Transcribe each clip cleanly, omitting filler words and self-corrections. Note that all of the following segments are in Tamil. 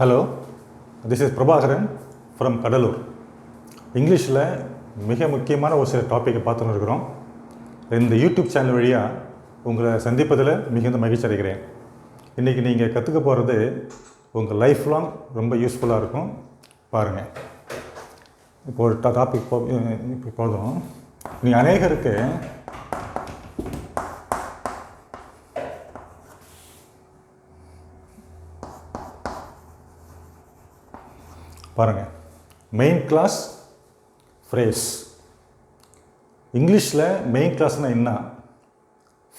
Hello, this is Prabhakaran from Cuddalore. இங்கிலீஷில் மிக முக்கியமான ஒரு சில டாப்பிக்கை பார்த்துன்னு இருக்கிறோம். இந்த யூடியூப் சேனல் வழியாக உங்களை சந்திப்பதில் மிகுந்த மகிழ்ச்சி அடைகிறேன். இன்றைக்கி நீங்கள் கற்றுக்க போகிறது உங்கள் லைஃப் லாங் ரொம்ப யூஸ்ஃபுல்லாக இருக்கும். பாருங்கள், இப்போ ஒரு டாபிக் போதும். நீங்கள் அநேகருக்கு பாருங்கள், மெயின் கிளாஸ் ஃப்ரேஸ். இங்கிலீஷில் மெயின் கிளாஸ்னால் என்ன,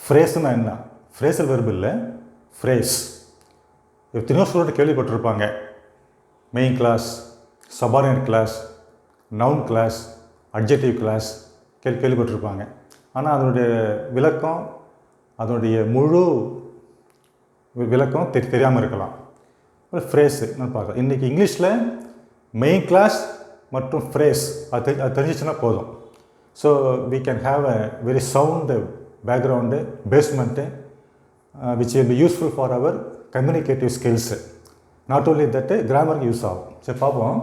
ஃப்ரேஸ்னால் என்ன? ஃப்ரேஸல் வெர்பு இல்லை, ஃப்ரேஸ். எத்தனையோ ஸ்டூடெண்ட் கேள்விப்பட்டிருப்பாங்க. Main clause, subordinate clause, noun clause, adjective clause கேள்விப்பட்டிருப்பாங்க. ஆனால் அதனுடைய விளக்கம், அதனுடைய முழு விளக்கம் தெரியாமல் இருக்கலாம். ஒரு ஃப்ரேஸு நான் பார்க்கலாம். இன்றைக்கி இங்கிலீஷில் மெயின் கிளாஸ் மற்றும் ஃப்ரேஸ் அது தெரிஞ்சிச்சுன்னா போதும். So we can have a very sound background, basement which will be useful for our communicative skills. Not only that கிராமருக்கு யூஸ் ஆகும். சரி, பார்ப்போம்.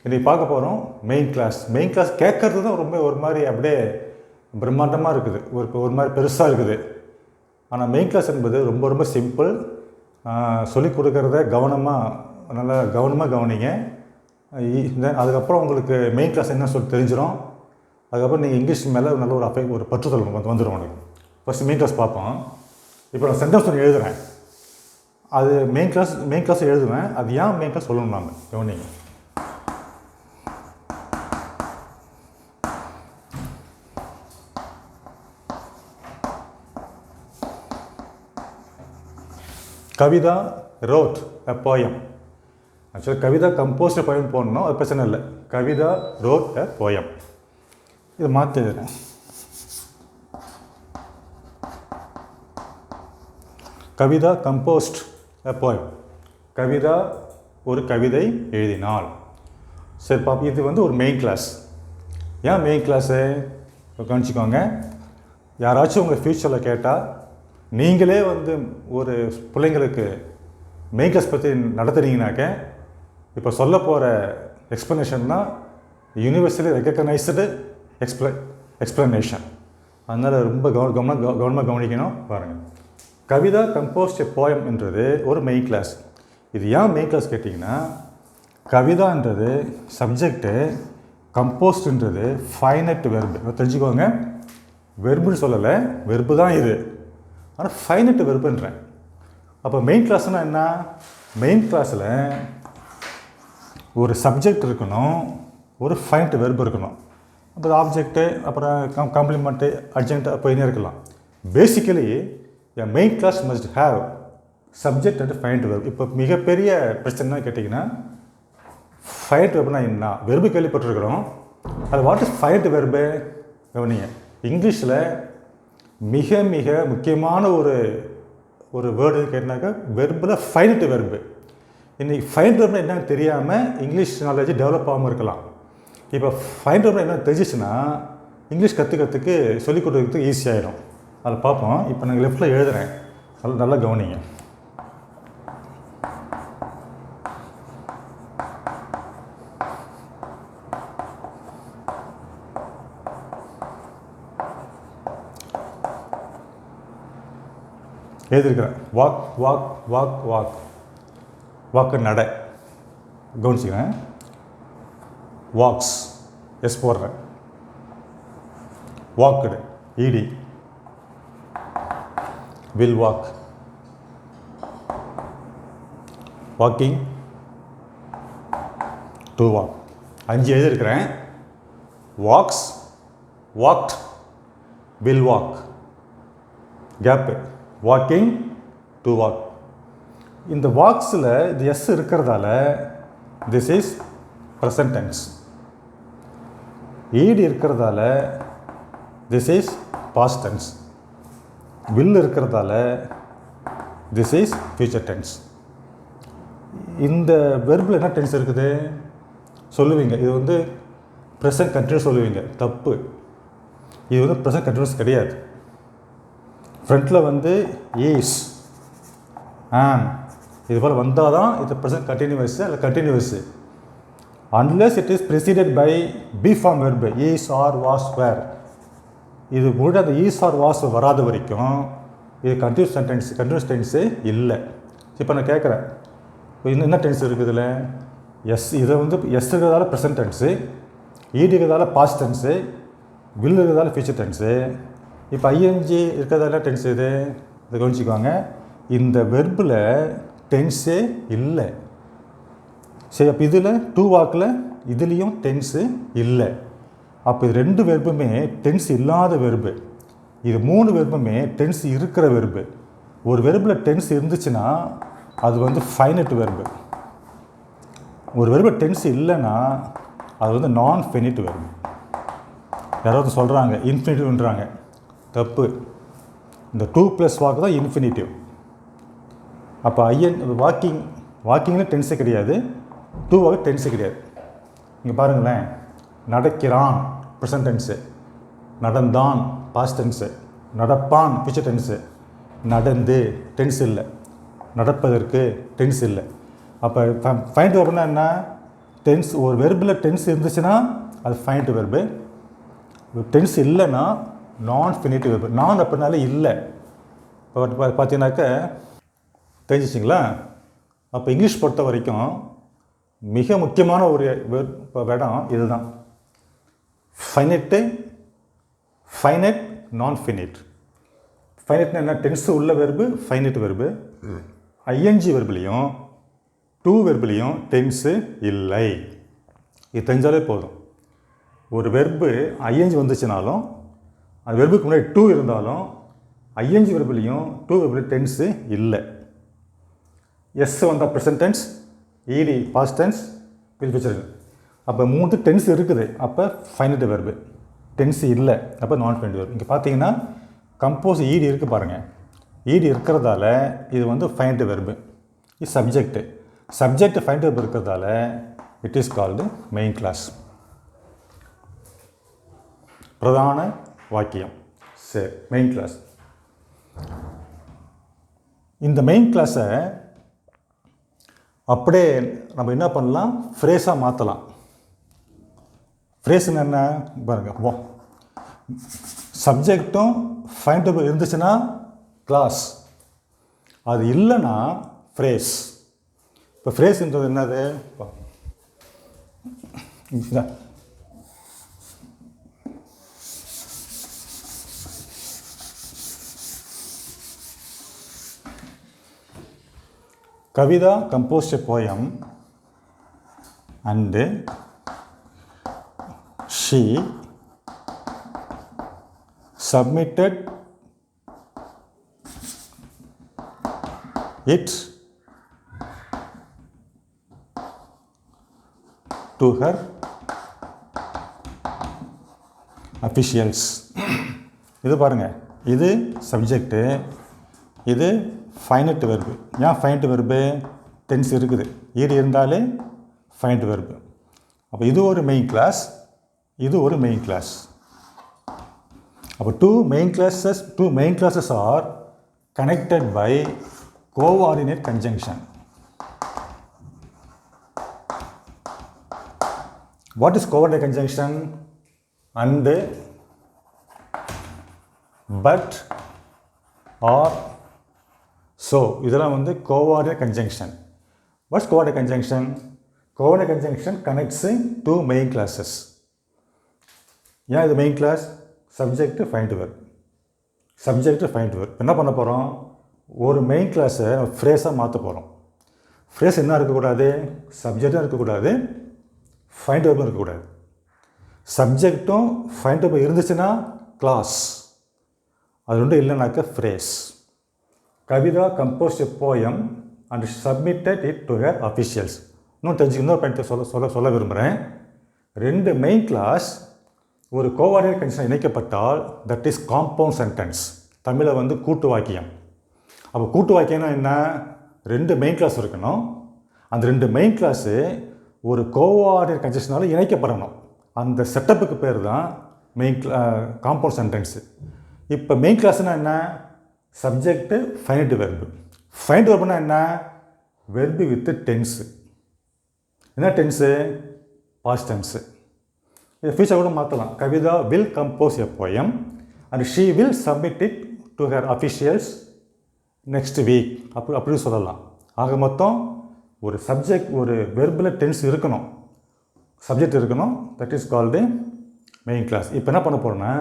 இன்றைக்கி பார்க்க போகிறோம் மெயின் கிளாஸ். மெயின் கிளாஸ் கேட்குறது தான் ரொம்ப ஒரு மாதிரி அப்படியே பிரம்மாண்டமாக இருக்குது, ஒரு மாதிரி பெருசாக இருக்குது. ஆனால் மெயின் கிளாஸ் என்பது ரொம்ப ரொம்ப சிம்பிள். சொல்லிக் கொடுக்குறத நல்லா கவனமாக கவனிங்க. அதுக்கப்புறம் உங்களுக்கு மெயின் கிளாஸ் என்ன சொல்லி தெரிஞ்சிடும். அதுக்கப்புறம் நீங்கள் இங்கிலீஷ் மேலே நல்ல ஒரு பற்றுதல் வந்துடும் உங்களுக்கு. ஃபஸ்ட்டு மெயின் கிளாஸ் பார்ப்போம். இப்போ நான் சென்டென்ஸ் ஒன்று எழுதுகிறேன். அது மெயின் கிளாஸ் எழுதுவேன். அது ஏன் மெயின் கிளாஸ் சொல்லணும் நாங்கள் கவனிங்க. Kavitha wrote a poem. ஆக்சுவலாக கவிதா கம்போஸ்ட் a poem போடணும், அது பிரச்சனை இல்லை. Kavitha wrote a poem. இதை மாற்றி எழுதுறேன். Kavitha composed a poem. Kavitha ஒரு கவிதை எழுதினாள். சரி பாப்பா, இது வந்து ஒரு மெயின் கிளாஸ். ஏன் மெயின் கிளாஸு கவனிச்சிக்கோங்க. யாராச்சும் உங்கள் ஃப்யூச்சரில் கேட்டால், நீங்களே வந்து ஒரு பிள்ளைங்களுக்கு மெயின் கிளாஸ் பற்றி நடத்துனீங்கனாக்க, இப்போ சொல்ல போகிற எக்ஸ்ப்ளனேஷன் தான் யூனிவர்சலி ரெக்கக்னைஸ்டு எக்ஸ்ப்ளனேஷன். அதனால் ரொம்ப கவனமாக கவனிக்கணும். பாருங்கள், கவிதா கம்போஸ்ட் எ போயம் என்றது ஒரு மெயின் கிளாஸ். இது ஏன் மெயின் கிளாஸ் கேட்டிங்கன்னா, கவிதான்றது சப்ஜெக்டு, கம்போஸ்ட்ன்றது ஃபைனட் வெர்பு. தெரிஞ்சுக்கோங்க, வெர்புன்னு சொல்லலை, வெர்பு தான் இது. ஆனால் ஃபைனட் வெர்புன்றேன். அப்போ மெயின் கிளாஸ்னால் என்ன? மெயின் கிளாஸில் ஒரு சப்ஜெக்ட் இருக்கணும், ஒரு ஃபைனட் வெர்பு இருக்கணும். அப்புறம் ஆப்ஜெக்ட்டு, அப்புறம் காம்ப்ளிமெண்ட்டு, அட்ஜெக்ட் போயினே இருக்கலாம். Basically a main clause must have subject and finite verb. இப்போ மிகப்பெரிய பிரச்சனை கேட்டிங்கன்னா, ஃபைனட் வெர்புனா என்ன? வெர்பு கேள்விப்பட்டிருக்கிறோம். அது வாட் இஸ் ஃபைனட் வெர்பு? கவனிங்க, இங்கிலீஷில் மிக மிக முக்கியமான ஒரு வேர்டு கேட்டாக்கா வெர்பில் ஃபைனட் வெர்பு. இன்றைக்கி ஃபைனட் வெர்புனா என்னன்னு தெரியாமல் இங்கிலீஷ் நாலேஜ் டெவலப் ஆகாமல் இருக்கலாம். இப்போ ஃபைனட் வெர்புனா என்ன தெரிஞ்சிச்சுன்னா இங்கிலீஷ் கற்றுக்கிறதுக்கு சொல்லிக் கொடுக்கறதுக்கு ஈஸியாகிடும். அதில் பார்ப்போம். இப்போ நாங்கள் லெஃப்டில் எழுதுகிறேன், நல்லா கவனிங்க. எழுதியிருக்கிறேன். Walk walk walk walk. Walk நடை. கவனிச்சுக்கிறேன். வாக்ஸ் எஸ் போடுறேன். Walked E D. Will walk. Walking, to walk. 5 எழுதியிருக்கிறேன். Walks, walked, will walk. Gap. Walking, to walk. இந்த வாக்ஸில் இது எஸ் இருக்கிறதால this is present tense. E D இருக்கிறதால this is past tense. Will இருக்கிறதால திஸ் இஸ் ஃபியூச்சர் டென்ஸ். இந்த வெர்பில் என்ன டென்ஸ் இருக்குது சொல்லுவீங்க. இது வந்து ப்ரெசன்ட் கண்டினியூஸ் சொல்லுவீங்க. தப்பு. இது வந்து ப்ரெசன்ட் கண்டினியூஸ் கிடையாது. ஃப்ரண்ட்டில் வந்து ஈஸ், ஆம், இது போல் வந்தால் தான் இது ப்ரெசன்ட் கண்டினியூவஸ் அல்ல continuous. Unless it is preceded by B form verb is are was were. இது கூட அந்த ஈஸ் ஆர் வாஸ் வராத வரைக்கும் இது கண்டினியூஸ் டென்ஸு இல்லை. இப்போ நான் கேட்குறேன், இன்னும் என்ன டென்ஸ் இருக்குது இதில்? எஸ், இதை வந்து எஸ் இருக்கிறதால ப்ரெசன்ட் டென்ஸு, ஈடி இருக்கிறதால பாஸ்ட் டென்ஸு, வில் இருக்கிறதால ஃபியூச்சர் டென்ஸு. இப்போ ஐஎன்ஜி இருக்கிறதால டென்ஸ் இது இதை கவனிச்சிக்குவாங்க. இந்த வெர்பில் டென்ஸே இல்லை. சரி, அப்போ இதில் டூ வாக்கில் இதுலேயும் டென்ஸு இல்லை. அப்போ இது ரெண்டு வெர்புமே டென்ஸ் இல்லாத வெர்பு. இது மூணு வெர்புமே டென்ஸ் இருக்கிற வெர்பு. ஒரு வெர்பில் டென்ஸ் இருந்துச்சுன்னா அது வந்து ஃபைனட் வெர்பு. ஒரு வெர்பில் டென்ஸ் இல்லைன்னா அது வந்து நான் ஃபைனட் வெர்பு. யாராவது சொல்கிறாங்க இன்ஃபினிட்டிவ்ன்றாங்க, தப்பு. இந்த 2+ வாக்கு தான் இன்ஃபினிட்டிவ். அப்போ வாக்கிங்கில் டென்ஸே கிடையாது, 2 வாக்கு டென்ஸே கிடையாது. இங்கே பாருங்களேன், நடக்கிறான் ப்ரெசன்ட் டென்ஸு, நடந்தான் பாஸ்ட் டென்ஸு, நடப்பான் ஃபியூச்சர் டென்ஸு, நடந்து டென்ஸ் இல்லை, நடப்பதற்கு டென்ஸ் இல்லை. அப்போ ஃபைண்ட் வெர்புனா என்ன? டென்ஸ், ஒரு வெர்பில் டென்ஸ் இருந்துச்சுன்னா அது ஃபைண்ட் வெர்பு. டென்ஸ் இல்லைன்னா நான் ஃபினிட்டிவ் வெர்பு. நான் அப்படின்னாலே இல்லை. இப்போ பார்த்தீங்கன்னாக்க தெரிஞ்சிச்சிங்களா? அப்போ இங்கிலீஷ் பொறுத்த வரைக்கும் மிக முக்கியமான ஒரு இடம் இதுதான், ஃபைனட் நான் ஃபினிட். ஃபைனட்னா என்ன? டென்ஸு உள்ள வெர்பு ஃபைனட் வெர்பு. ஐஎன்ஜி வெர்புலேயும் 2 வெர்புலேயும் டென்ஸு இல்லை. இது தெரிஞ்சாலே போதும். ஒரு வெர்பு ஐஎன்ஜி வந்துச்சுனாலும் அந்த வெர்புக்கு முன்னாடி 2 இருந்தாலும் ஐஎன்ஜி வெர்புலேயும் 2 வெர்புலேயும் டென்ஸு இல்லை. எஸ் வந்தால் ப்ரெசன்ட் டென்ஸ், இடி பாஸ்ட் டென்ஸ், வில் ஃபியூச்சர். அப்போ 3 டென்ஸ் இருக்குது, அப்போ ஃபைனட் வெர்பு. டென்ஸ் இல்லை, அப்போ நான் ஃபைனட் வெர்பு. இங்கே பார்த்தீங்கன்னா கம்போஸ் ஈடி இருக்குது பாருங்கள். ஈடி இருக்கிறதால இது வந்து ஃபைனட் வெர்பு. இது சப்ஜெக்ட் ஃபைனட் வெர்பு இருக்கிறதால it is called main class, பிரதான வாக்கியம். சரி, மெயின் கிளாஸ். இந்த மெயின் கிளாஸை அப்படியே நம்ம என்ன பண்ணலாம்? ஃப்ரேஸாக மாற்றலாம். ஃப்ரேஸுன்னு என்ன பாருங்க, சப்ஜெக்டும் ஃபைண்ட் வெர்பு இருந்துச்சுன்னா கிளாஸ், அது இல்லைன்னா ஃப்ரேஸ். இப்போ ஃப்ரேஸ்ன்றது என்னது? Kavita composed a poem and she submitted it to her officials. இது பாருங்க, இது சப்ஜெக்ட், இது ஃபைனட் வெர்பு. ஏன் ஃபைனட் வெர்பு? டென்ஸ் இருக்குது, ஈடு இருந்தாலே ஃபைனட் வெர்பு. அப்போ இது ஒரு மெயின் கிளாஸ், இது ஒரு மெயின் கிளாஸ். அப்போ two main classes are connected by coordinate conjunction. What is coordinate conjunction? And, but, or, so. இதெல்லாம் வந்து coordinate conjunction. What's coordinate conjunction? Coordinate conjunction connects two main classes. ஏன் இது main class? Subject find verb, subject find verb. என்ன பண்ண போகிறோம்? ஒரு மெயின் கிளாஸை ஃப்ரேஸாக மாற்ற போகிறோம். ஃப்ரேஸ் என்ன இருக்கக்கூடாது? சப்ஜெக்டும் இருக்கக்கூடாது, ஃபைண்ட் வெர்பும் இருக்கக்கூடாது. சப்ஜெக்டும் ஃபைண்ட் வெர்பும் இருந்துச்சுன்னா கிளாஸ், அது ரெண்டும் இல்லைனாக்க phrase. Kavitha composed a poem and submitted it to her officials. இன்னும் இன்னொரு பாயிண்ட் சொல்ல விரும்புகிறேன். ரெண்டு மெயின் கிளாஸ் ஒரு கோஆர்டினேட் கண்டிஷன் இணைக்கப்பட்டால் தட் இஸ் காம்பவுண்ட் சென்டென்ஸ். தமிழில் வந்து கூட்டு வாக்கியம். அப்போ கூட்டு வாக்கியம்னா என்ன? ரெண்டு மெயின் கிளாஸ் இருக்கணும், அந்த ரெண்டு மெயின் கிளாஸு ஒரு கோஆர்டினேட் கண்டிஷனால் இணைக்கப்படணும். அந்த செட்டப்புக்கு பேர் தான் காம்பவுண்ட் சென்டென்ஸு. இப்போ மெயின் கிளாஸ்னால் என்ன? Subject finite verb. ஃபைனைட் வெர்புனா என்ன? Verb with tense. என்ன டென்ஸு? Past tense. இதை ஃபியூச்சர் கூட மாற்றலாம். Kavitha will compose a poem and she will submit it to her officials next week அப்படி சொல்லலாம். ஆக மொத்தம் ஒரு சப்ஜெக்ட், ஒரு வெர்பில் டென்ஸ் இருக்கணும், சப்ஜெக்ட் இருக்கணும். That is called main clause. இப்போ என்ன பண்ண போகிறோன்னா,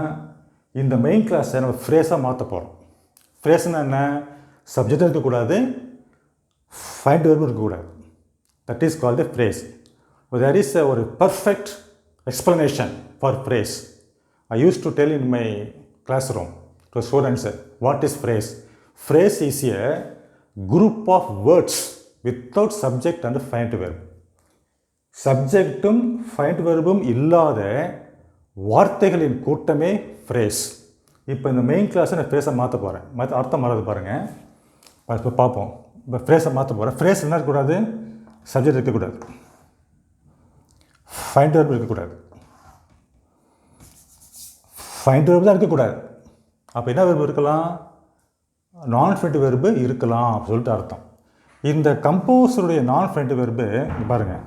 இந்த மெயின் கிளாஸை நம்ம ஃப்ரேஸாக மாற்ற போகிறோம். ஃப்ரேஸ்னால் என்ன? சப்ஜெக்டும் இருக்கக்கூடாது, ஃபைண்ட் வெர்பும் இருக்கக்கூடாது. That is called phrase. There is ஒரு perfect explanation for phrase. I used to tell in my classroom to students, what is phrase? Phrase is a group of words without subject and find verb. சப்ஜெக்டும் ஃபைண்ட் வெர்பும் இல்லாத வார்த்தைகளின் கூட்டமே ஃப்ரேஸ். இப்போ இந்த மெயின் கிளாஸை நான் ஃப்ரேஸை மாற்ற போகிறேன். அர்த்தம் மாறாது பாருங்கள். இப்போ பார்ப்போம். இப்போ ஃப்ரேஸை மாற்ற போகிறேன். ஃப்ரேஸ் என்ன இருக்கக்கூடாது? சப்ஜெக்ட் இருக்கக்கூடாது, ஃபைண்ட் வெர்பு இருக்கக்கூடாது. ஃபைண்ட் வெர்பு தான் இருக்கக்கூடாது. அப்போ என்ன வெர்பு இருக்கலாம்? நான் ஃபைண்ட் வெர்பு இருக்கலாம் அப்படின்னு சொல்லிட்டு அர்த்தம். இந்த கம்போஸருடைய நான் ஃபைண்ட் வெர்பு பாருங்கள்,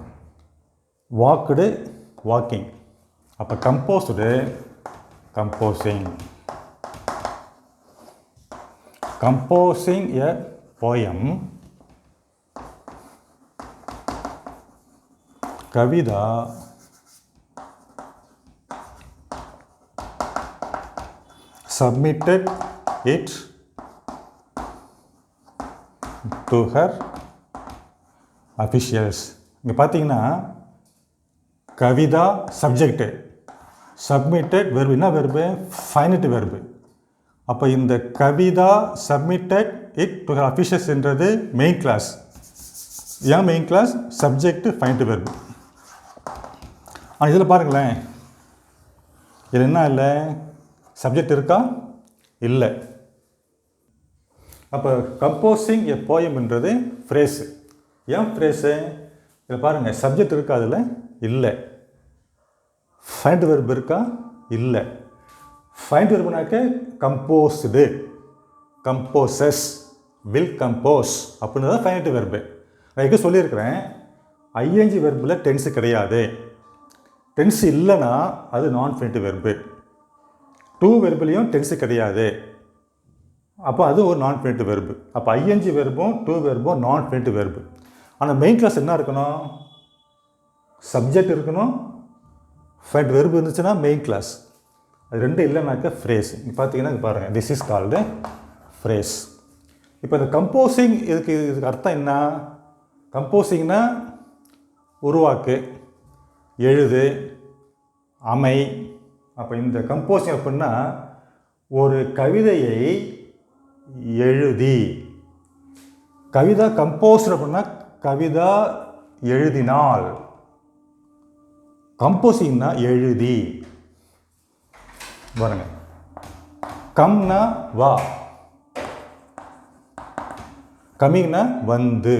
வாக்குடு, வாக்கிங். அப்போ composed, composing. Composing a poem. Kavitha submitted it to her officials. இங்கே பார்த்தீங்கன்னா கவிதா சப்ஜெக்டு, சப்மிட்டட் வெர்பு. என்ன வெர்பு? Finite verb. அப்போ இந்த Kavitha submitted it to her officials என்றது மெயின் கிளாஸ். ஏன் main clause? Subject finite verb. இதில் பாருங்களேன், இதில் என்ன இல்லை? சப்ஜெக்ட் இருக்கா? இல்லை. அப்போ கம்போசிங் எ போயம்ன்றது ஃப்ரேஸு. ஏன் ஃப்ரேஸு? இதில் பாருங்கள், சப்ஜெக்ட் இருக்கா? அதில் இல்லை. ஃபைண்ட் வெர்பு இருக்கா? இல்லை. ஃபைண்ட் வெர்புனாக்க கம்போஸ்டு, கம்போசஸ், வில் கம்போஸ் அப்படின்னு தான் ஃபைண்ட் வெர்பு. நான் எங்கே சொல்லியிருக்கிறேன், ஐஎன்ஜி வெர்பில் டென்ஸு கிடையாது. டென்ஸ் இல்லைன்னா அது நான் ஃபைண்ட் வெர்பு. டூ வெர்புலேயும் டென்ஸு கிடையாது. அப்போ அது ஒரு நான் ஃபைண்ட் வெர்பு. அப்போ ஐஎன்ஜி வெர்பும் டூ வெர்பும் நான் ஃபைண்ட் வெர்பு. ஆனால் மெயின் கிளாஸ் என்ன இருக்கணும்? சப்ஜெக்ட் இருக்கணும், ஃபைண்ட் வெர்பு இருந்துச்சுன்னா மெயின் கிளாஸ். அது ரெண்டு இல்லைனாக்க ஃப்ரேஸ். இங்கே பார்த்தீங்கன்னா பாருங்கள், திஸ் இஸ் கால்டு ஃப்ரேஸ். இப்போ இந்த கம்போசிங் இதுக்கு அர்த்தம் என்ன? கம்போசிங்னா உருவாக்கு, எழுது, அமை. அப்போ இந்த கம்போசிங் அப்படின்னா ஒரு கவிதையை எழுதி. கவிதா கம்போஸ்ட் அப்படின்னா கவிதா எழுதினால். கம்போசிங்னா எழுதி. பாருங்க, கம்னா வா, கமிங்னா வந்து,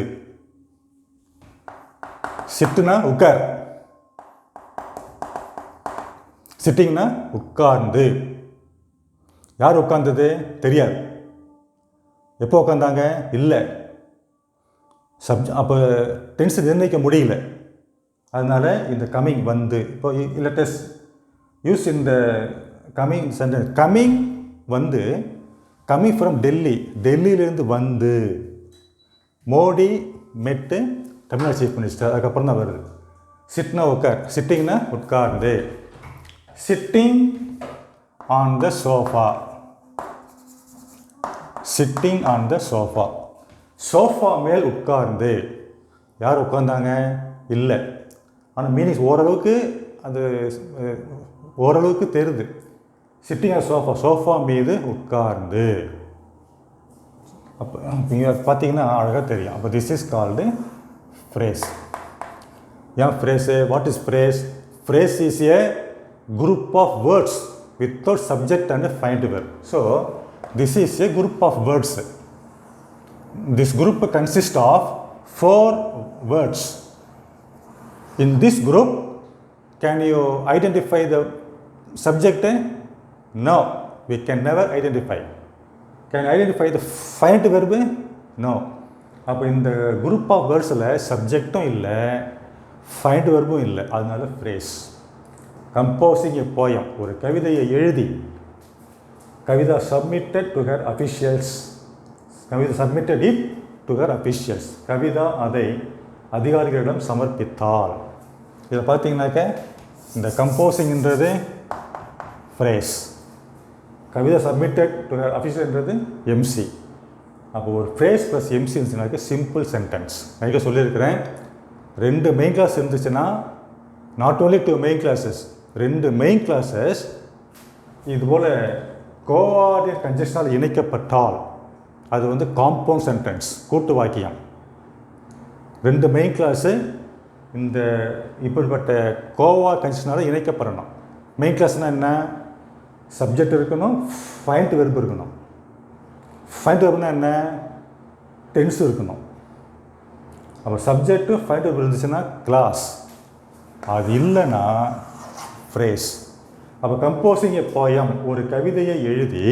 சிட்டுனா உட்கார், சிட்டிங்னா உட்கார்ந்து. யார் உட்கார்ந்தது? தெரியாது. எப்போ உட்காந்தாங்க? இல்லை. அப்போ டென்ஸ் நிர்ணயிக்க முடியல. அதனால் இந்த கமிங் வந்து. இப்போ லெட்டஸ் யூஸ் இந்த கமிங் சென்டென்ஸ். கமிங் வந்து, கமிங் ஃப்ரம் டெல்லி, டெல்லியிலேருந்து வந்து. மோடி மெட்டு தமிழ்நாடு சீஃப் மினிஸ்டர், அதுக்கப்புறம் தான் வருது. சிட்னா உட்கார், சிட்டிங்னா உட்கார்ந்து. Sitting on the sofa, sitting on the sofa. Sofa மேல் உட்கார்ந்து. யார் உட்கார்ந்தாங்க? இல்லை. ஆனால் மீனிங்ஸ் ஓரளவுக்கு தெரியுது. சிட்டிங் ஆன் சோஃபா, சோஃபா மீது உட்கார்ந்து. அப்போ நீங்கள் பார்த்தீங்கன்னா அழகாக தெரியும். அப்போ திஸ் இஸ் கால்டு ஃப்ரேஸ். ஏன் phrase? What is phrase? Phrase is A group of words without subject and find verb. So this is a group of words. This group consists of 4 words. In this group, can you identify the subject? No, we can never identify. Can you identify the find verb? No. அப்போ இந்த குரூப் ஆஃப் வேர்ட்ஸில் சப்ஜெக்டும் இல்லை, ஃபைண்ட் வெர்பும் இல்லை, அதனால ஃப்ரேஸ். கம்போசிங் எ போயம், ஒரு கவிதையை எழுதி, Kavitha submitted to her officials, Kavitha submitted it to her officials, Kavitha அதை அதிகாரிகளிடம் சமர்ப்பித்தாள். இதை பார்த்தீங்கன்னாக்க இந்த கம்போசிங்ன்றது phrase, Kavitha submitted to her அஃபிஷியல்ன்றது எம்சி. அப்போ ஒரு ஃப்ரேஸ் ப்ளஸ் எம்சி இருந்துச்சுனாக்க சிம்பிள் சென்டென்ஸ். நான் சொல்லியிருக்கிறேன், 2 மெயின் கிளாஸ் இருந்துச்சுன்னா, not only 2 main clauses, 2 main clauses இதுபோல் கோஆர்டினேட் கன்ஜெக்ஷனால் இணைக்கப்பட்டால் அது வந்து காம்பவுண்ட் சென்டென்ஸ், கூட்டு வாக்கியம். 2 மெயின் கிளாஸு இந்த இப்படிப்பட்ட கோஆர்டினேட் கன்ஜெக்ஷனால் இணைக்கப்படணும். மெயின் கிளாஸ்னால் என்ன? சப்ஜெக்ட் இருக்கணும், ஃபைண்ட் வெர்பு இருக்கணும். ஃபைண்ட் வெர்புனா என்ன? டென்ஸ் இருக்கணும். அப்போ சப்ஜெக்ட்டு ஃபைண்ட் வெர்பு இருந்துச்சுன்னா கிளாஸ், அது இல்லைன்னா ஃப்ரேஸ். அப்போ கம்போசிங் எ போயம், ஒரு கவிதையை எழுதி,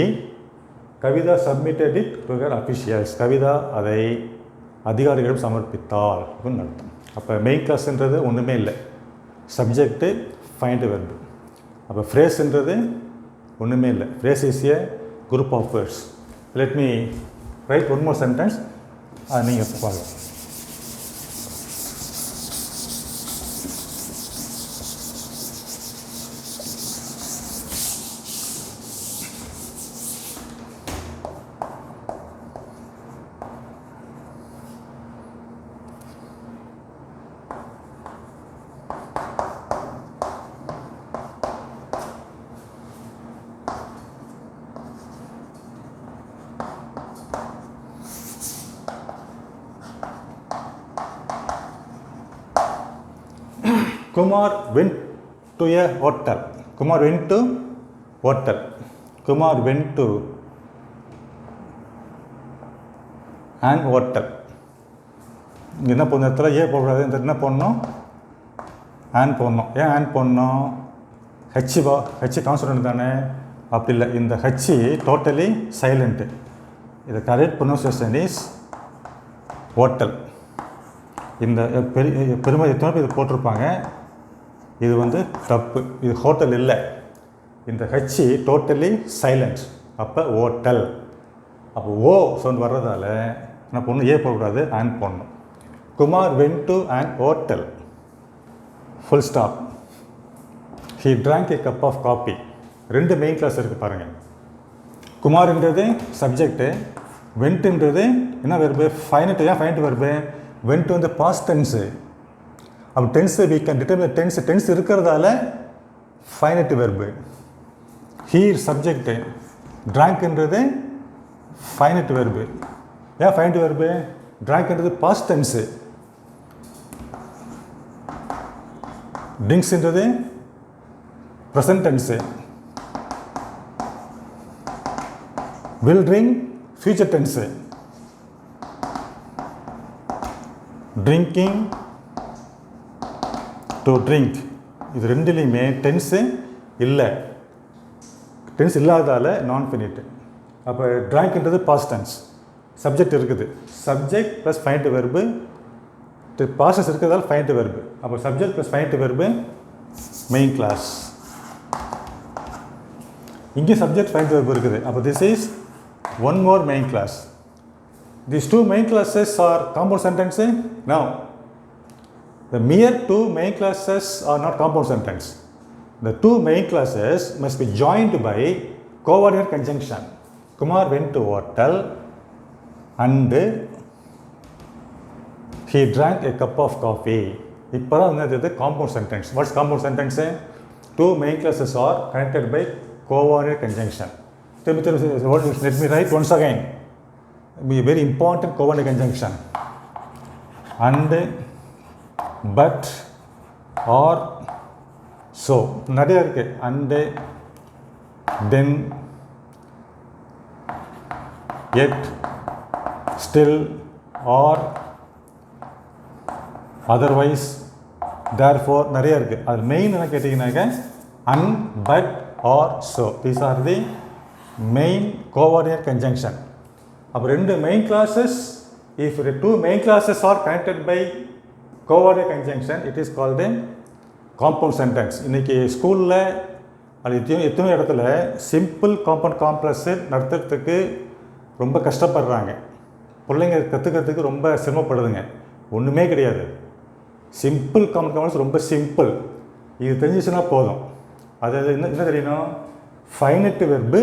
Kavitha submitted it to her officials, Kavitha அதை அதிகாரிகளிடம் சமர்ப்பித்தாள் அப்படின்னு அர்த்தம். அப்போ மெயின் கிளாஸ்ன்றது ஒன்றுமே இல்லை, சப்ஜெக்ட்டு ஃபைண்ட் வெர்பு. அப்போ ஃப்ரேஸ்ன்றது ஒன்றுமே இல்லை, phrase is a group of words. Let me write one more sentence, நீங்கள் பாருங்கள். Kumar went to a hotel. Kumar went to hotel. Kumar went to an hotel. என்ன போன இடத்துல ஏ போடக்கூடாது, இந்த என்ன போடணும்? ஆன் போடணும். ஏன் ஆன் போடணும்? ஹெச் கான்சனன்ட் தானே, அப்படி இல்லை. இந்த ஹெச் டோட்டலி சைலண்ட்டு. இது கரெக்ட் ப்ரொனவுன்சியேஷன் இஸ் ஹோட்டல். இந்த பெருமை எத்தனை பேர் இது போட்டிருப்பாங்க, இது வந்து தப்பு. இது ஹோட்டல் இல்லை, இந்த ஹெச் டோட்டலி சைலண்ட், அப்போ ஹோட்டல். அப்போ ஓ சவுண்ட் வர்றதால என்ன பண்ணணும்? ஏ போடக்கூடாது, ஆன் போடணும். Kumar went to an hotel, full stop. He drank a cup of coffee. 2 main clause இருக்குது பாருங்கள். குமார்ன்றது சப்ஜெக்டு, வென்ட்டுன்றது என்ன வெர்பு? ஃபைனட். ஏன் ஃபைனட் வெர்பு? வென்ட் வந்து பாஸ்ட் டென்ஸு. அப்போ tense we can determine tense இருக்கிறதால ஃபைனட் வெர்பு. ஹீர் சப்ஜெக்டு, ட்ராங்க்ன்றது ஃபைனட் வெர்பு. ஏன் ஃபைனட் வெர்பு? ட்ராங்க்ன்றது பாஸ்ட் டென்ஸு, ட்ரிங்க்ஸ்ன்றது present tense, will drink future tense, drinking to drink. இது ரெண்டுலேயுமே டென்ஸு இல்லை, டென்ஸ் இல்லாததால் நான் ஃபினிட். அப்போ ட்ராங்க்ன்றது பாஸ்ட் டென்ஸ், சப்ஜெக்ட் இருக்குது, சப்ஜெக்ட் ப்ளஸ் ஃபைண்ட் வெர்பு, பாஸ்டஸ் இருக்கிறதால ஃபைண்ட் வெர்பு. அப்போ subject plus find verb main clause. இங்கே சப்ஜெக்ட் ஃபைண்ட் வெர்பு இருக்குது. அப்போ this is one more main clause. These 2 main classes are compound sentences? No. The mere 2 main classes are not compound sentence. The 2 main classes must be joined by coordinate conjunction. Kumar went to hotel and he drank a cup of coffee. இப்போ தான் வந்து compound sentence. What's compound sentence? 2 main classes are connected by coordinate conjunction. Let me write once again. Be a very important coordinate conjunction. And, but, or, so. நிறைய இருக்கு. And, then, yet, still, or, otherwise, therefore, நிறைய இருக்கு. அது மெயின் என்ன கேட்டிங்கன்னாக்க and, but, or, so. These are the main coordinate conjunction. அப்போ 2 main classes if the two main classes are connected by coordinate conjunction, it is called a compound sentence. இன்னைக்கு ஸ்கூலில் அது எத்தனை இடத்துல சிம்பிள் காம்பவுண்ட் காம்ப்ளெக்ஸ் நடத்துறதுக்கு ரொம்ப கஷ்டப்படுறாங்க. பிள்ளைங்க கற்றுக்கிறதுக்கு ரொம்ப சிரமப்படுதுங்க. ஒன்றுமே கிடையாது. சிம்பிள் காம்பவுண்ட் காம்ப்ளெக்ஸ் ரொம்ப சிம்பிள். இது தெரிஞ்சிச்சுன்னா போதும். அதாவது என்ன தெரியணும், ஃபைனட் வெர்பு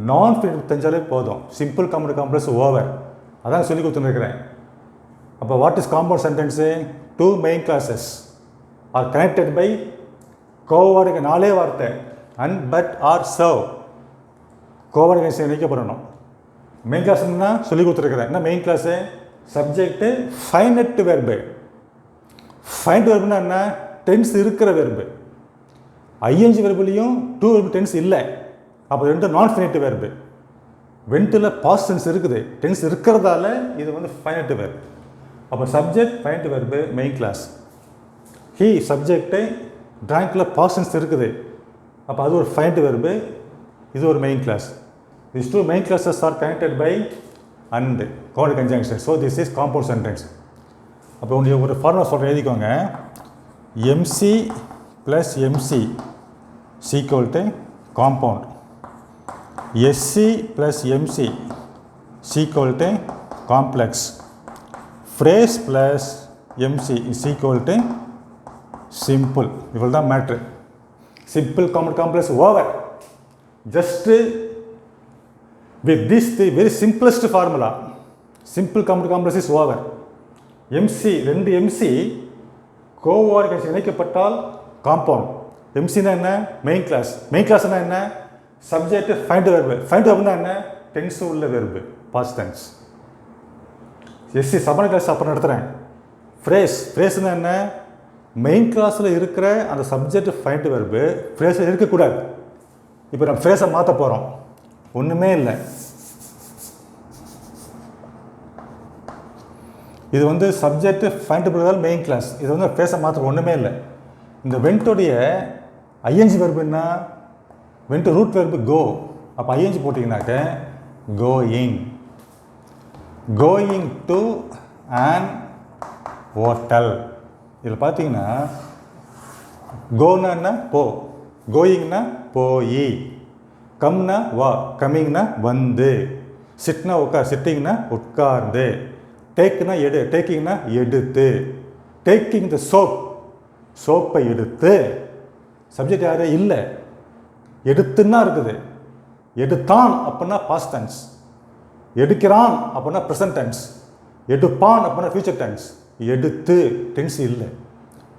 நான் ஃபைனட் தெரிஞ்சாலே போதும். Simple compound complex over. அதான் சொல்லி கொடுத்துருக்கிறேன். அப்போ what is compound sentence? Two main clauses are connected by coordinate, நாலே வார்த்தை, and but or serve. Coordination இணைக்கப்படணும். மெயின் கிளாஸ்னா சொல்லி கொடுத்துருக்குறேன். என்ன main clause? Subject finite verb. Finite வெர்புனா என்ன? டென்ஸ் இருக்கிற வெர்பு. ஐஎன்ஜி வெர்புலையும் டூ வெர்பு டென்ஸ் இல்லை. அப்போ ரெண்டு நான் ஃபைனட் வெர்பு. வென்ட்டில் பாஸ்ட் டென்ஸ் இருக்குது. டென்ஸ் இருக்கிறதால இது வந்து ஃபைனட் வெர்பு. அப்போ subject finite verb main clause. He சப்ஜெக்டை டிராங்கில் பாஸ்ட் டென்ஸ் இருக்குது. அப்போ அது ஒரு ஃபைனட் வெர்பு, இது ஒரு main class. These two main classes are connected by and coordinate conjunction. So this is compound sentence. அப்போ உங்களுக்கு ஒரு ஃபார்முலா சொல்கிறேன், எழுதிக்கோங்க. MC plus MC is equal to compound. SC plus MC is equal to complex. Phrase plus MC is equal to simple. இவ்வளோ தான் matter. Simple compound complex over. Just with this the very simplest formula, simple compound complex is over. MC ரெண்டு MC கோஆர்டினேட் இணைக்கப்பட்டால் காம்பவுண்ட். எம்சினா என்ன? Main clause. மெயின் கிளாஸ்னா என்ன? Subject find verb. ஃபைண்ட் வெர்புனா என்ன? டென்ஸ் உள்ள வெர்பு, பாஸ்ட் டென்ஸ். எஸ்சி சபன கிளாஸ் அப்புறம் நடத்துகிறேன். ஃப்ரேஸ்னா என்ன? மெயின் கிளாஸில் இருக்கிற அந்த சப்ஜெக்ட் ஃபைண்ட் வெர்பு ஃப்ரேஸில் இருக்கக்கூடாது. இப்போ நம்ம ஃப்ரேஸை மாற்ற போகிறோம். ஒன்றுமே இல்லை. இது வந்து சப்ஜெக்ட் ஃபைண்ட் பண்ணுறதால் மெயின் கிளாஸ். இது வந்து பேச மாத்திரம் ஒன்றுமே இல்லை. இந்த வென்ட்டுடைய ஐஎன்ஜி வெர்புன்னா வென்ட்டு ரூட் வெர்பு கோ. அப்போ ஐஎன்ஜி போட்டிங்கனாக்க going. Going to an hotel. இதில் பார்த்தீங்கன்னா கோனா என்ன? போ. கோயிங்னா போய். கம்னா வா. கம்மிங்னா வந்து. சிட்னா உட்கார். சிட்டிங்னா உட்கார்ந்து. டேக்குனா எடு. டேக்கிங்னா எடுத்து. Taking the soap. சோப்பை எடுத்து. சப்ஜெக்ட் யாரு இல்லை, எடுத்துன்னா இருக்குது. எடுத்தான் அப்படின்னா பாஸ்ட் டென்ஸ். எடுக்கிறான் அப்படின்னா ப்ரெசன்ட் டென்ஸ். எடுப்பான் அப்படின்னா ஃபியூச்சர் டென்ஸ். எடுத்து டென்ஸ் இல்லை.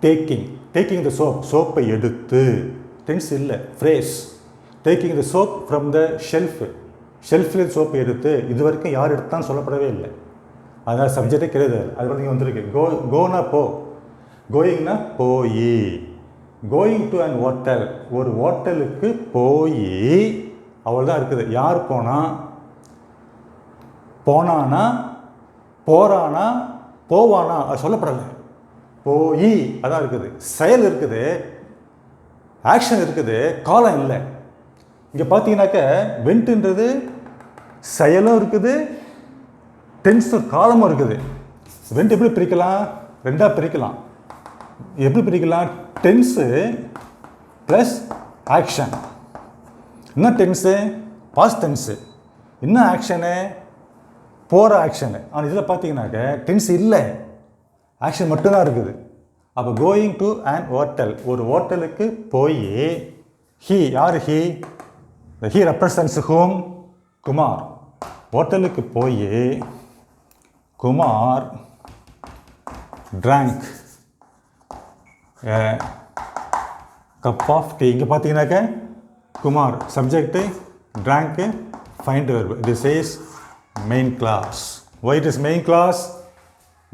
டேக்கிங். Taking the soap. சோப்பை எடுத்து டென்ஸ் இல்லை. Phrase. Taking the soap from the shelf. ஷெல்ஃபில் சோப்பை எடுத்து. இது வரைக்கும் யார் எடுத்தான்னு சொல்லப்படவே இல்லை. அதனால் சப்ஜெக்டே கிடையாது. அது வந்து இங்கே வந்துருக்கு. கோனா போ. கோயிங்னா போய். Going to an hotel. ஒரு ஹோட்டலுக்கு போய். அவ்வளோதான் இருக்குது. யார் போனால்? போனானா, போகிறானா, போவானா, அது சொல்லப்படலை. போய் அதான் இருக்குது. செயல் இருக்குது, ஆக்ஷன் இருக்குது, காலம் இல்லை. இங்கே பார்த்தீங்கன்னாக்க வென்ட்டுன்றது செயலும் இருக்குது, டென்ஸ் காலமும் இருக்குது. வென்ட் எப்படி பிரிக்கலாம்? ரெண்டாக பிரிக்கலாம். எப்படி பிரிக்கலாம்? Tense plus action. என்ன டென்ஸு? Past tense. என்ன ஆக்ஷனு? போகிற ஆக்ஷனு. ஆனால் இதில் பார்த்தீங்கன்னாக்க டென்ஸ் இல்லை, ஆக்ஷன் மட்டும்தான் இருக்குது. அப்போ கோயிங் டு அன் ஹோட்டல். ஒரு ஹோட்டலுக்கு போய். ஹீ யார்? ஹீ. ஹீ ரெப்ரசன்ட்ஸ் ஹூம்? குமார். ஹோட்டலுக்கு போய் Kumar drank a cup of tea. இங்கே பார்த்தீங்கன்னாக்க Kumar subject, drank find verb. This is main class. Why it is main class?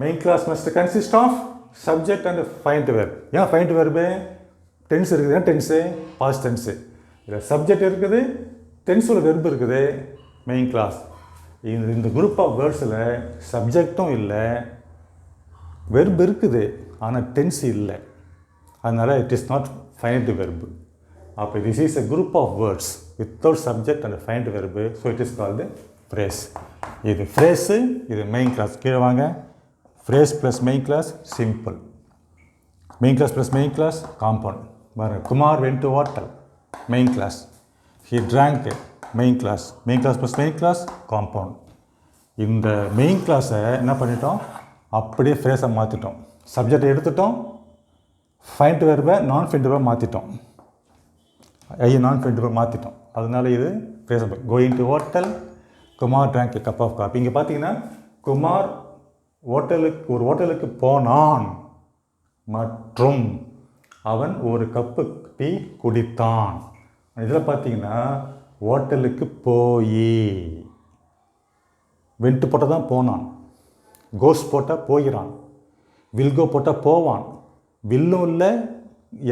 Main class must consist of subject and find verb. ஏன் find verb? டென்ஸ் இருக்குது. Tense past tense. இதில் சப்ஜெக்ட் இருக்குது, டென்ஸோட வெர்பு இருக்குது. Main clause. இந்த குரூப் ஆஃப் வேர்ட்ஸில் சப்ஜெக்டும் இல்லை, வெர்பு இருக்குது, ஆனால் டென்ஸ் இல்லை. அதனால் it is not find verb. அப்போ this is a group of words without subject and find verb. So it is called phrase. இது ஃப்ரேஸு, இது மெயின் கிளாஸ். கீழே வாங்க. Phrase plus main clause simple. Main clause plus main clause compound. பாருங்கள், Kumar went to hotel, main clause. He drank, main clause. Main clause plus main clause compound. இந்த மெயின் கிளாஸை என்ன பண்ணிட்டோம், அப்படியே ஃப்ரேஸை மாற்றிட்டோம். சப்ஜெக்டை எடுத்துட்டோம், ஃபைண்ட் வெர்பை நான் ஃபைண்ட் வெர்பை மாற்றிட்டோம். நான் ஃபைண்ட் வெர்பை மாற்றிட்டோம். அதனால இது phrase. Going to hotel, Kumar drank a cup of coffee. இங்கே பார்த்தீங்கன்னா குமார் ஒரு ஹோட்டலுக்கு போனான் மற்றும் அவன் ஒரு கப்பு டீ குடித்தான். இதில் பார்த்தீங்கன்னா ஹோட்டலுக்கு போய் வென்ட்டு போட்டால் தான் போனான், கோஸ் போட்டால் போகிறான், வில்கோ போட்டால் போவான். வில்லும் இல்லை,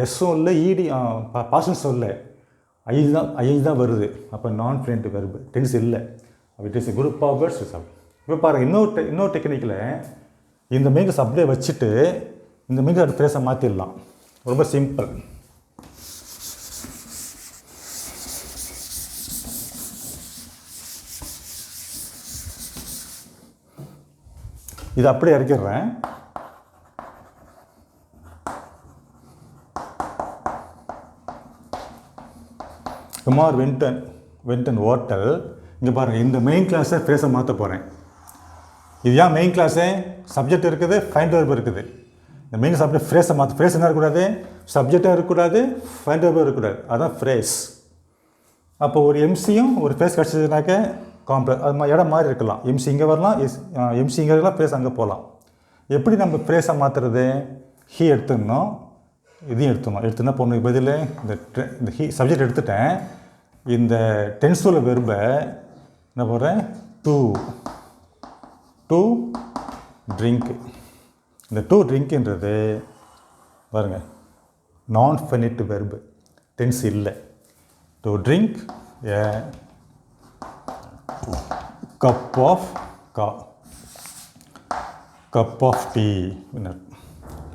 எஸ்ஸும் இல்லை, ஈடி பாசன்ஸும் இல்லை, ஐந்து தான் வருது. அப்போ நான் ஃப்ளூயன்ட் வெர்பு, டென்ஸ் இல்லை. It is group of words. இப்போ பாருங்கள், இன்னொரு டெக்னிக்கில் இந்த மெயின்ஸ் அப்படியே வச்சுட்டு இந்த மெயின்ஸ் ஃப்ரேஸை மாற்றிடலாம். ரொம்ப சிம்பிள். இது அப்படியே இறக்கிடுறேன். குமார் வென்டன் ஹோட்டல். இங்கே பாருங்கள், இந்த மெயின் கிளாஸை ஃப்ரேஸை மாற்ற போகிறேன். இது ஏன் மெயின் கிளாஸே சப்ஜெக்ட் இருக்குது, ஃபைண்ட் வெர்ப் இருக்குது. இந்த மெயின் அப்படியே ஃப்ரேஸை மாற்ற. ஃப்ரேஸ் என்ன இருக்கக்கூடாது, சப்ஜெக்டும் இருக்கக்கூடாது, ஃபைண்ட் வெர்பும் இருக்கக்கூடாது. அதுதான் ஃப்ரேஸ். அப்போ ஒரு எம்சியும் ஒரு ஃப்ரேஸ் கிடச்சதுனாக்க அது இடம் மாதிரி இருக்கலாம். எம்சி இங்கே வரலாம், எம்சி இங்கே இருக்கலாம், ஃப்ரேஸ் அங்கே போகலாம். எப்படி நம்ம ஃப்ரேஸை மாற்றுறது? ஹீ எடுத்துடணும், இதையும் எடுத்துனா பொண்ணுக்கு பதில் இந்த ஹீ சப்ஜெக்ட் எடுத்துட்டேன். இந்த டென்ஸுள்ள வெர்பை என்ன போடுறேன், டு ட்ரிங்க். இந்த டு ட்ரிங்க்ன்றது பாருங்கள், நான் ஃபைனிட் வெர்பு, டென்ஸ் இல்லை. To drink a cup of tea.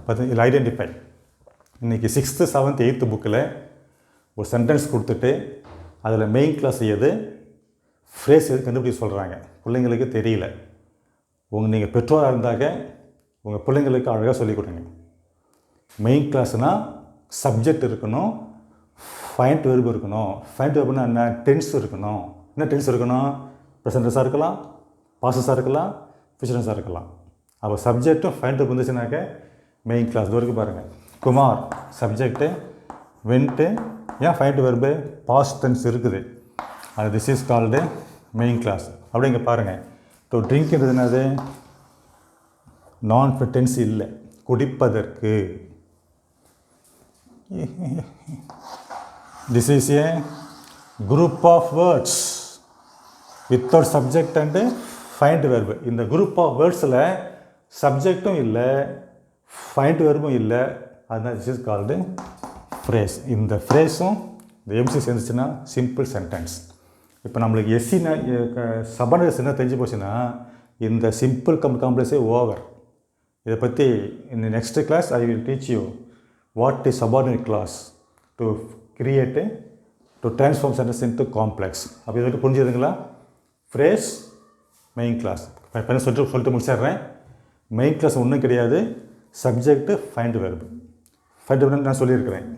பார்த்து இதில் ஐடென்டிஃபை. இன்றைக்கி 6th 7th 8th புக்கில் ஒரு சென்டென்ஸ் கொடுத்துட்டு அதில் மெயின் கிளாஸ் எது, ஃப்ரேஸ் எது கண்டுபிடிச்சி சொல்கிறாங்க. பிள்ளைங்களுக்கு தெரியல. நீங்கள் பெற்றோராக இருந்தாக்க உங்கள் பிள்ளைங்களுக்கு அழகாக சொல்லிக் கொடுங்க. மெயின் கிளாஸ்னால் சப்ஜெக்ட் இருக்கணும், ஃபைண்ட் வெர்பு இருக்கணும். ஃபைண்ட் வெர்புனா என்ன, டென்ஸ் இருக்கணும். என்ன டென்ஸ் இருக்கணும்? ப்ரெசன்டென்ஸாக இருக்கலாம், பாஸ்டென்ஸாக இருக்கலாம், ஃபியூச்சர் டென்ஸாக இருக்கலாம். அப்போ சப்ஜெக்ட்டும் ஃபைண்ட் வெர்பு இருந்துச்சுனாக்க மெயின் கிளாஸ். இது வரைக்கும் பாருங்கள், குமார் சப்ஜெக்டு, வென்ட்டு ஏன் ஃபைண்ட் வெர்பு பாஸ்ட் டென்ஸ் இருக்குது. அது this is called main class. அப்படி இங்கே பாருங்கள், டு ட்ரிங்க்ன்றது என்னது, நான் டென்ஸ் இல்லை, குடிப்பதற்கு. This is a group of words without subject and find verb. இந்த குரூப் ஆஃப் வேர்ட்ஸில் சப்ஜெக்டும் இல்லை, ஃபைண்ட் வெர்பும் இல்லை. அதுதான் திஸ் இஸ் கால்டு ஃப்ரேஸ். இந்த ஃப்ரேஸும் இந்த எம்சி சேர்ந்துச்சுன்னா சிம்பிள் சென்டென்ஸ். இப்போ நம்மளுக்கு எஸ்சினா சபார்டினேட்ஸ் என்ன தெரிஞ்சு போச்சுன்னா இந்த சிம்பிள் காம்ப்ளெக்ஸே ஓவர். இதை பற்றி இந்த next class I will teach you what is subordinate clause to create to transform sentence into complex. அப்போ இது வரைக்கும் புரிஞ்சுதுங்களா? Phrase, main clause. இப்போ சொல்லிட்டு முடிச்சிடுறேன். மெயின் கிளாஸ் ஒன்றும் கிடையாது, subject find verb. Find verb நான் சொல்லியிருக்கிறேன்.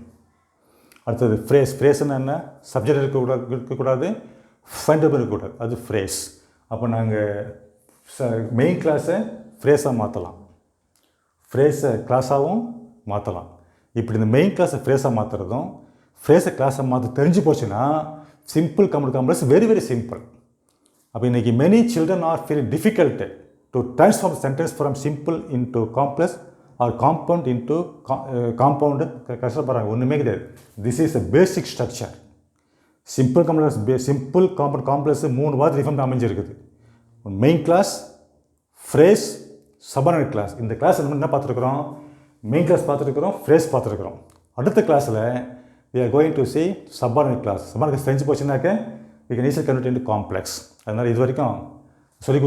அடுத்தது ஃப்ரேஸ்ன்னு என்ன, சப்ஜெக்ட் இருக்கக்கூடாது, ஃபைண்ட் வெர்பு இருக்கக்கூடாது, அது ஃப்ரேஸ். அப்போ நாங்கள் மெயின் கிளாஸை ஃப்ரேஸாக மாற்றலாம், ஃப்ரேஸை கிளாஸாகவும் மாற்றலாம். இப்படி இந்த மெயின் கிளாஸை ஃப்ரேஸாக மாற்றுறதும் ஃப்ரேஸை கிளாஸை மாற்ற தெரிஞ்சு போச்சுன்னா simple complex very very simple. அப்போ இன்றைக்கி many children are feel difficult to transform sentence from simple into complex or compound into compound கஷ்டப்படுறாங்க. ஒன்றுமே கிடையாது. This is a basic structure. Simple complex 3 வார்த்தை டிஃபரெண்ட் அமைஞ்சிருக்குது. Main clause, phrase, subordinate clause. இந்த கிளாஸ் நம்ம என்ன பார்த்துருக்குறோம், மெயின் கிளாஸ் பார்த்துருக்குறோம், ஃப்ரேஸ் பார்த்துருக்குறோம். அடுத்த கிளாஸில் we are going to see subordinate class. subordinate class தெரிஞ்சு போச்சுன்னாக்க we can easily convert into complex. அதனால் இது வரைக்கும் சொல்லி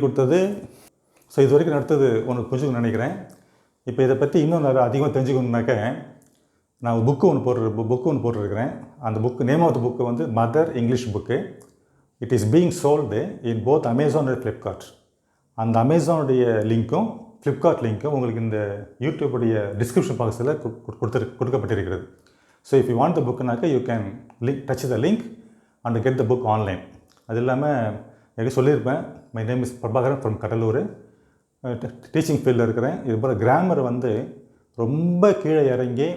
கொடுத்தது ஸோ இது வரைக்கும் நடத்தது உனக்கு புரிஞ்சுக்கணும்னு நினைக்கிறேன். இப்போ இதை பற்றி இன்னும் நிறைய அதிகமாக தெரிஞ்சுக்கணுன்னாக்க நான் புக்கு ஒன்று போட்டிருக்கிறேன். அந்த book name of the book வந்து mother English book. It is being sold in both Amazon and Flipkart. அந்த அமேசானுடைய லிங்க்கும் ஃப்ளிப்கார்ட் லிங்க்கும் உங்களுக்கு இந்த யூடியூபுடைய டிஸ்கிரிப்ஷன் பாக்ஸில் கொடுக்கப்பட்டிருக்கிறது. So if you want the புக்குனாக்கா you can touch the link and get the book online. அது இல்லாமல் எனக்கு சொல்லியிருப்பேன், my name is Prabhakaran from Cuddalore, teaching ஃபீல்டில் இருக்கிறேன். இது போல் கிராமர் வந்து ரொம்ப கீழே இறங்கி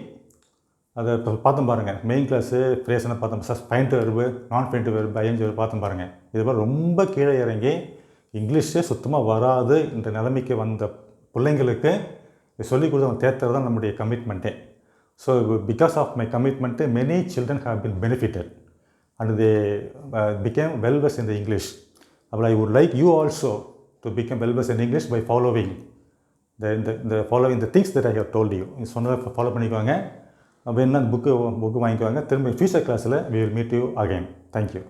அதை இப்போ பார்த்தோம் பாருங்கள். மெயின் கிளாஸு ஃப்ரேஷனை பார்த்தோம், ஃபைண்ட் வெர்பு, நான் ஃபைண்ட் வெர்பு, ஐஎன்ஜி வெர்பு பார்த்தோம் பாருங்கள். இது போல் ரொம்ப கீழே இறங்கி இங்கிலீஷே சுத்தமாக வராது என்ற நிலைமைக்கு வந்த பிள்ளைங்களுக்கு சொல்லிக் கொடுத்து அவங்க தேர்த்துறது தான் நம்முடைய கமிட்மெண்ட்டே. So because of my commitment many children have been benefited and they became well வெஸ் இன் த இங்கிலீஷ். அப்போ I would like you also to become well வெஸ் in English by following following the things that I have told you. சொன்னதை ஃபாலோ பண்ணிக்குவாங்க. வேணுன்னா புக்கு வாங்கிக்குவாங்க. திரும்ப ஃபியூச்சர் கிளாஸில் we will meet you again. Thank you.